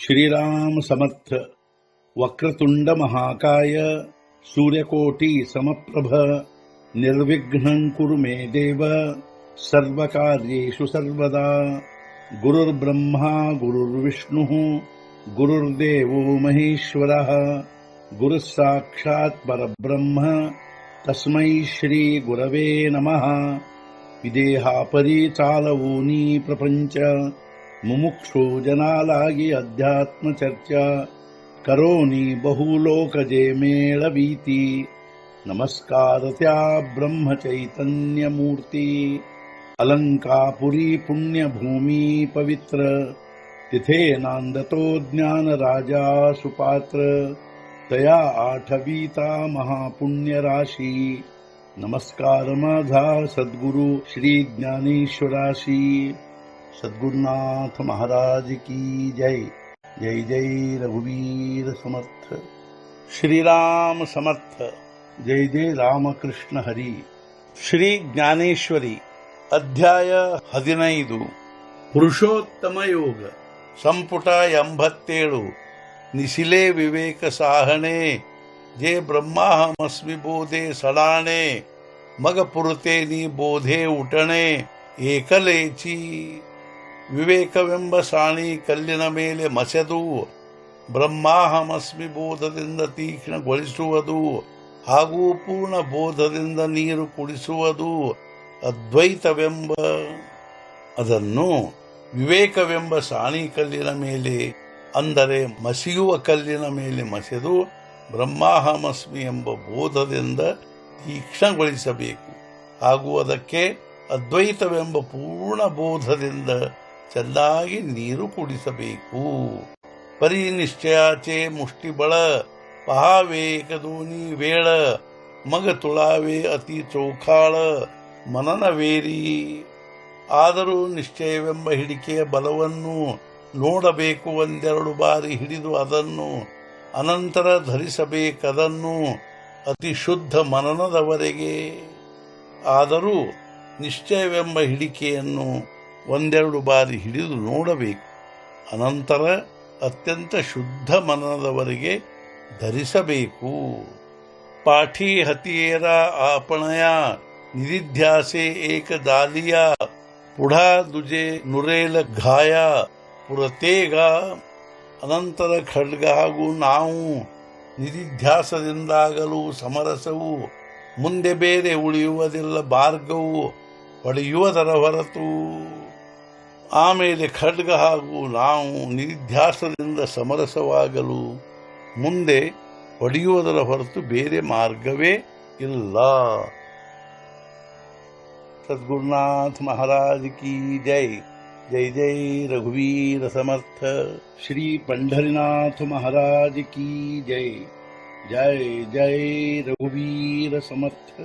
श्रीराम समर्थ. वक्रतुंड महाकाय सूर्यकोटि समप्रभ निर्विघ्नं कुरु मे देव सर्वकार्येषु सर्वदा. गुरुर्ब्रह्मा गुरुर्विष्णुः गुरुर्देवो महेश्वरः गुरुः साक्षात् परब्रह्म तस्मै श्री गुरवे नमः. विदेहापरि चालवूनी प्रपंच मुमुक्षु जनालागी अध्यात्म चर्चा करोनी बहुलोकजे मेळवीती. नमस्कार त्या ब्रह्म चैतन्य मूर्ती. अलंकापुरी पुण्यभूमी पवित्र तिथे नांदतो ज्ञान राजा सुपात्र. तया आठवीता महापुण्य राशी. नमस्कार माझा सद्गुरु श्री ज्ञानेश्वराशी. सद्गुरुनाथ महाराज की जय. जय जय रघुवीर समर्थ. श्रीराम समर्थ. जय जय रामकृष्ण हरी. ಶ್ರೀ ಜ್ಞಾನೇಶ್ವರಿ ಅಧ್ಯಾಯ 15 ಪುರುಷೋತ್ತಮ ಯೋಗ ಸಂಪುಟ 87 ನಿಶಿಲೆ ವಿವೇಕ ಸಾಹಣೆ ಜೇ ಬ್ರಹ್ಮಾಹಮಸ್ಮಿ ಬೋಧೆ ಸಡಾಣೆ ಮಗ ಪುರತೆ ನೀ ಬೋಧೆ ಉಟಣೆ ಏಕಲೇಚಿ. ವಿವೇಕವೆಂಬ ಸಾಣಿ ಕಲ್ಲಿನ ಮೇಲೆ ಮಸೆದು ಬ್ರಹ್ಮಾಹಮಸ್ಮಿ ಬೋಧದಿಂದ ತೀಕ್ಷ್ಣಗೊಳಿಸುವುದು ಹಾಗೂ ಪೂರ್ಣ ಬೋಧದಿಂದ ನೀರು ಕುಡಿಸುವುದು ಅದ್ವೈತವೆಂಬ ಅದನ್ನು ವಿವೇಕವೆಂಬ ಸಾಣಿ ಕಲ್ಲಿನ ಮೇಲೆ ಅಂದರೆ ಮಸಿಯುವ ಕಲ್ಲಿನ ಮೇಲೆ ಮಸೆದು ಬ್ರಹ್ಮಾಹಮಸ್ಮಿ ಎಂಬ ಬೋಧದಿಂದ ತೀಕ್ಷ್ಣಗೊಳಿಸಬೇಕು ಹಾಗೂ ಅದಕ್ಕೆ ಅದ್ವೈತವೆಂಬ ಪೂರ್ಣ ಬೋಧದಿಂದ ಚೆನ್ನಾಗಿ ನೀರು ಕುಡಿಸಬೇಕು. ಪರಿನಿಶ್ಚಯಾಚೆ ಮುಷ್ಟಿಬಳ ಪಹಾವೇಕದೋನಿ ವೇಳ ಮಗ ತುಳಾವೆ ಅತಿ ಚೌಖಾಳ ಮನನವೇರಿ. ಆದರೂ ನಿಶ್ಚಯವೆಂಬ ಹಿಡಿಕೆಯ ಬಲವನ್ನು ನೋಡಬೇಕು. ಒಂದೆರಡು ಬಾರಿ ಹಿಡಿದು ಅದನ್ನು ಅನಂತರ ಧರಿಸಬೇಕದನ್ನು ಅತಿ ಶುದ್ಧ ಮನನದವರೆಗೆ. ಆದರೂ ನಿಶ್ಚಯವೆಂಬ ಹಿಡಿಕೆಯನ್ನು ಒಂದೆರಡು ಬಾರಿ ಹಿಡಿದು ನೋಡಬೇಕು. ಅನಂತರ ಅತ್ಯಂತ ಶುದ್ಧ ಮನನದವರೆಗೆ ಧರಿಸಬೇಕು. ಪಾಠಿ ಹತಿಯೇರ ಆಪಣಯ ನಿಧಿಧ್ಯಾಸೆ ಏಕದಾಲಿಯ ಪುಢಾ ದುಜೆ ನುರೇಲ ಘಾಯ ಪುರತೇಗ. ಅನಂತರ ಖಡ್ಗ ಹಾಗೂ ನಾವು ನಿಧಿಧ್ಯಾಸದಿಂದಾಗಲು ಸಮರಸವು ಮುಂದೆ ಬೇರೆ ಉಳಿಯುವುದಿಲ್ಲ ಮಾರ್ಗವು ಪಡೆಯುವುದರ ಹೊರತು. ಆಮೇಲೆ ಖಡ್ಗ ಹಾಗೂ ನಾವು ನಿಧಿಧ್ಯಾಸದಿಂದ ಸಮರಸವಾಗಲು ಮುಂದೆ ಪಡೆಯುವುದರ ಹೊರತು ಬೇರೆ ಮಾರ್ಗವೇ ಇಲ್ಲ. सद्गुरुनाथ महाराज की जय. जय जय रघुवीर समर्थ. श्री पंढरीनाथ महाराज की जय. जय जय रघुवीर समर्थ.